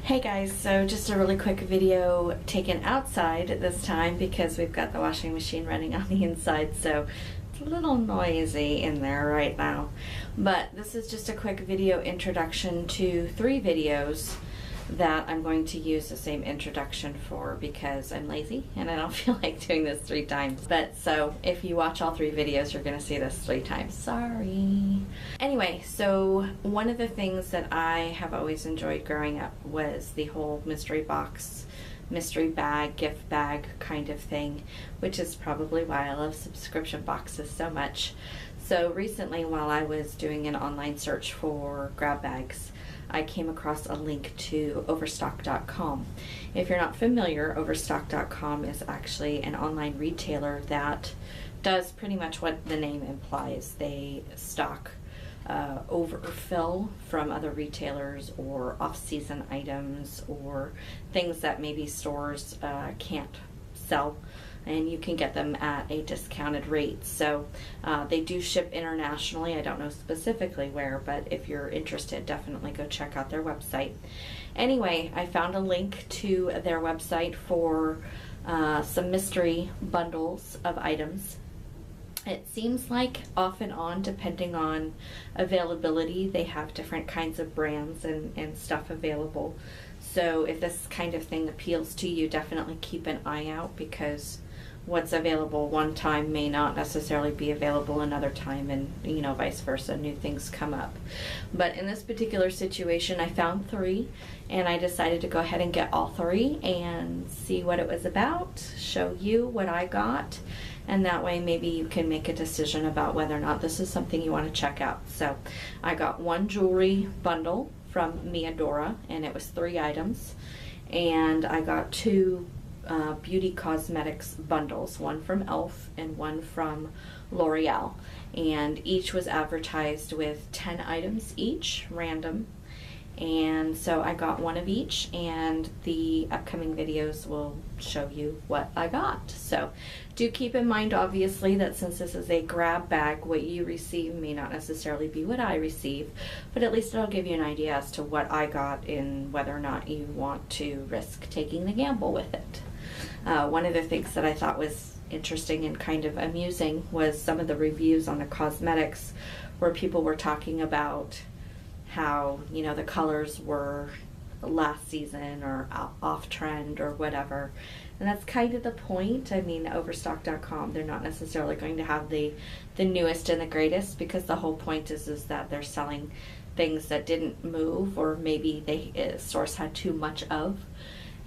Hey guys, so just a really quick video taken outside this time because we've got the washing machine running on the inside, so it's a little noisy in there right now. But this is just a quick video introduction to 3 videos that I'm going to use the same introduction for because I'm lazy and I don't feel like doing this 3 times. But so if you watch all 3 videos, you're gonna see this 3 times. Sorry. Anyway, so one of the things that I have always enjoyed growing up was the whole mystery box, mystery bag, gift bag kind of thing, which is probably why I love subscription boxes so much. So recently, while I was doing an online search for grab bags, I came across a link to overstock.com. If you're not familiar, overstock.com is actually an online retailer that does pretty much what the name implies. They stock overfill from other retailers or off-season items or things that maybe stores can't sell, and you can get them at a discounted rate. So they do ship internationally. I don't know specifically where, but if you're interested, definitely go check out their website. Anyway, I found a link to their website for some mystery bundles of items. It seems like off and on, depending on availability, they have different kinds of brands and stuff available. So if this kind of thing appeals to you, definitely keep an eye out, because what's available one time may not necessarily be available another time, and vice versa, new things come up. But in this particular situation, I found 3 and I decided to go ahead and get all 3 and see what it was about, show you what I got, and that way maybe you can make a decision about whether or not this is something you want to check out. So I got 1 jewelry bundle from Miadora, and it was 3 items, and I got 2 beauty cosmetics bundles, one from e.l.f. and one from L'Oreal, and each was advertised with 10 items each, random. And so I got 1 of each, and the upcoming videos will show you what I got. So do keep in mind, obviously, that since this is a grab bag, what you receive may not necessarily be what I receive, but at least it'll give you an idea as to what I got and whether or not you want to risk taking the gamble with it. One of the things that I thought was interesting and kind of amusing was some of the reviews on the cosmetics, where people were talking about how the colors were last season or off trend or whatever, and that's kind of the point. I mean, overstock.com, they're not necessarily going to have the newest and the greatest, because the whole point is that they're selling things that didn't move, or maybe the source had too much of,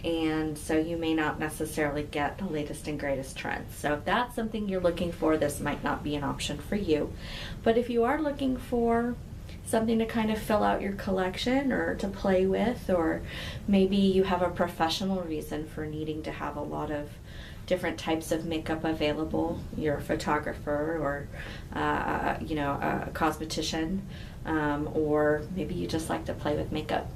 and so you may not necessarily get the latest and greatest trends. So if that's something you're looking for, this might not be an option for you. But if you are looking for something to kind of fill out your collection or to play with, or maybe you have a professional reason for needing to have a lot of different types of makeup available, you're a photographer or a cosmetician, or maybe you just like to play with makeup,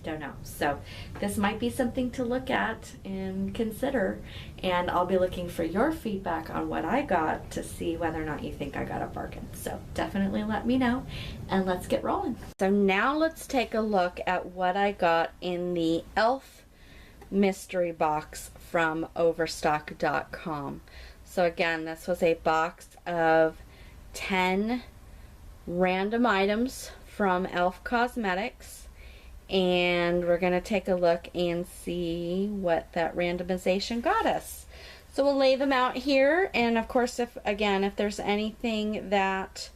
don't know. So this might be something to look at and consider, and I'll be looking for your feedback on what I got to see whether or not you think I got a bargain. So definitely let me know, and let's get rolling. So now let's take a look at what I got in the e.l.f. mystery box from overstock.com. So again, this was a box of 10 random items from e.l.f. Cosmetics, and we're going to take a look and see what that randomization got us. So we'll lay them out here, and of course, if there's anything that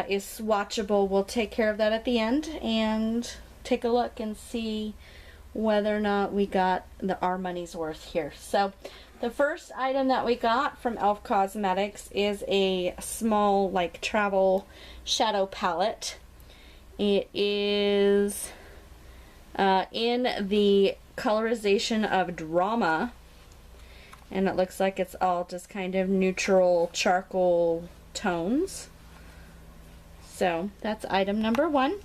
is swatchable, we'll take care of that at the end and take a look and see whether or not we got our money's worth here. So the first item that we got from e.l.f. Cosmetics is a small travel shadow palette. It is in the colorization of Drama, and it looks like it's all just kind of neutral charcoal tones. So that's item number 1.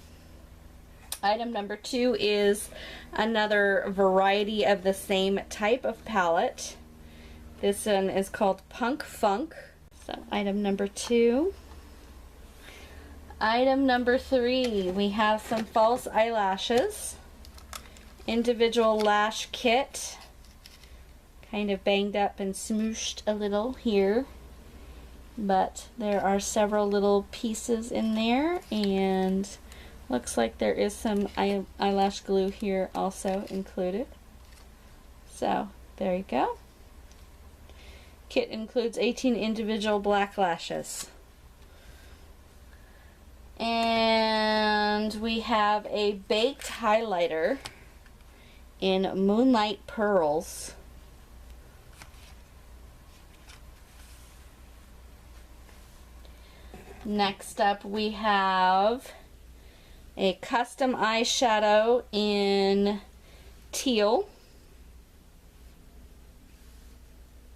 Item number 2 is another variety of the same type of palette. This one is called Punk Funk. So item number 2. Item number 3, we have some false eyelashes individual lash kit. Kind of banged up and smooshed a little here, but there are several little pieces in there, and looks like there is some eyelash glue here also included. So there you go. Kit includes 18 individual black lashes. And we have a baked highlighter in Moonlight Pearls. Next up we have a custom eyeshadow in Teal.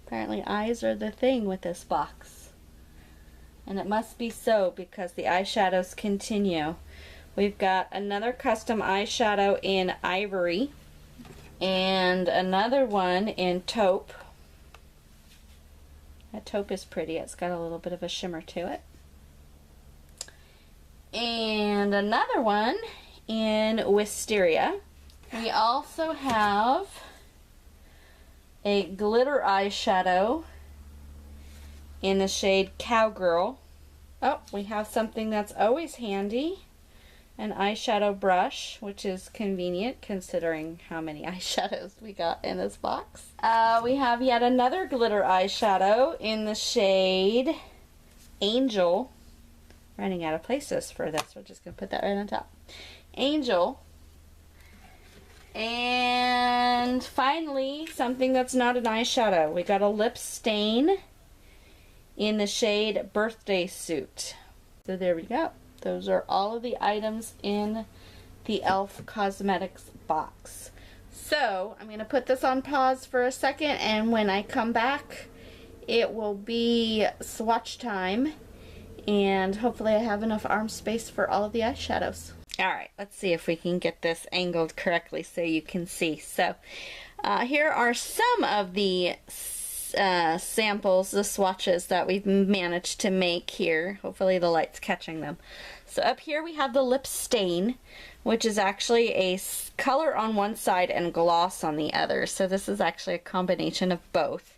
Apparently eyes are the thing with this box. And it must be so because the eyeshadows continue. We've got another custom eyeshadow in Ivory and another one in Taupe. That taupe is pretty. It's got a little bit of a shimmer to it. And another one in Wisteria. We also have a glitter eyeshadow in the shade Cowgirl. Oh, we have something that's always handy. An eyeshadow brush, which is convenient considering how many eyeshadows we got in this box. We have yet another glitter eyeshadow in the shade Angel. Running out of places for this. We're just going to put that right on top. Angel. And finally, something that's not an eyeshadow. We got a lip stain in the shade Birthday Suit. So there we go. Those are all of the items in the e.l.f. Cosmetics box. So I'm going to put this on pause for a second, and when I come back, it will be swatch time. And hopefully I have enough arm space for all of the eyeshadows. Alright, let's see if we can get this angled correctly so you can see. So, here are some of the samples, the swatches that we've managed to make here. Hopefully the light's catching them. So up here we have the lip stain, which is actually a color on one side and gloss on the other. So this is actually a combination of both.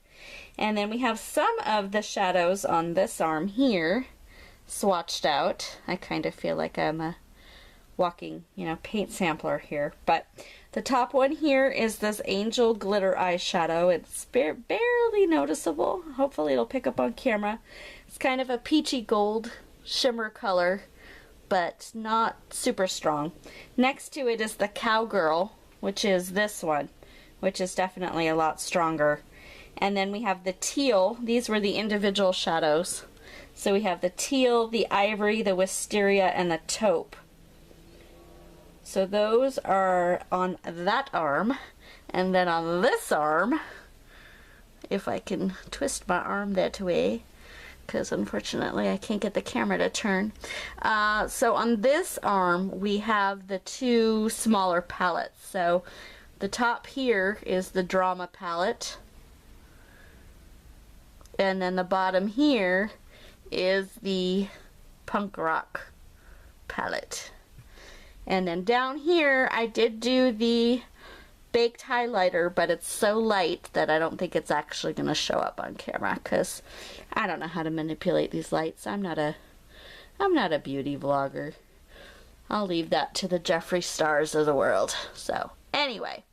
And then we have some of the shadows on this arm here swatched out. I kind of feel like I'm a walking, paint sampler here. But the top one here is this Angel glitter eyeshadow. It's barely noticeable. Hopefully it'll pick up on camera. It's kind of a peachy gold shimmer color, but not super strong. Next to it is the Cowgirl, which is this one, which is definitely a lot stronger. And then we have the Teal. These were the individual shadows. So we have the Teal, the Ivory, the Wisteria, and the Taupe. So those are on that arm. And then on this arm, if I can twist my arm that way, because unfortunately I can't get the camera to turn. So on this arm, we have the two smaller palettes. So the top here is the Drama palette. And then the bottom here is the Punk Rock palette. And then down here I did do the baked highlighter, but it's so light that I don't think it's actually going to show up on camera because I don't know how to manipulate these lights. I'm not a beauty vlogger. I'll leave that to the Jeffree Stars of the world. So anyway,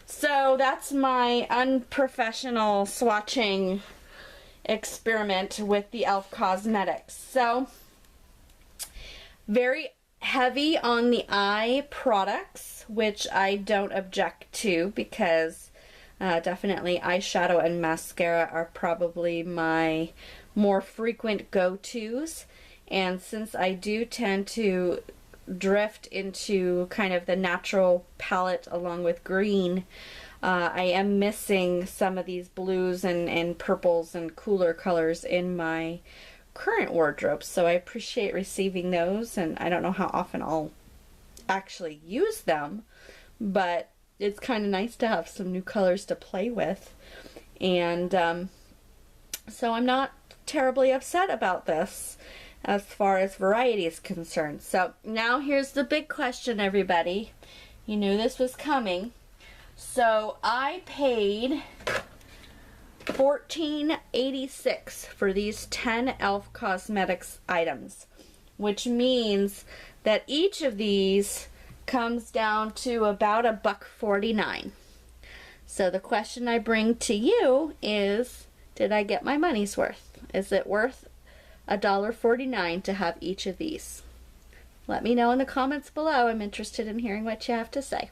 so that's my unprofessional swatching experiment with the e.l.f. Cosmetics. So very heavy on the eye products, which I don't object to because definitely eyeshadow and mascara are probably my more frequent go-tos. And since I do tend to drift into kind of the natural palette along with green, I am missing some of these blues and purples and cooler colors in my current wardrobe. So I appreciate receiving those, and I don't know how often I'll actually use them, but it's kind of nice to have some new colors to play with. And so I'm not terribly upset about this as far as variety is concerned. So now here's the big question, everybody. You knew this was coming. So I paid $14.86 for these 10 e.l.f. Cosmetics items, which means that each of these comes down to about $1.49. So the question I bring to you is, did I get my money's worth? Is it worth $1.49 to have each of these? Let me know in the comments below. I'm interested in hearing what you have to say.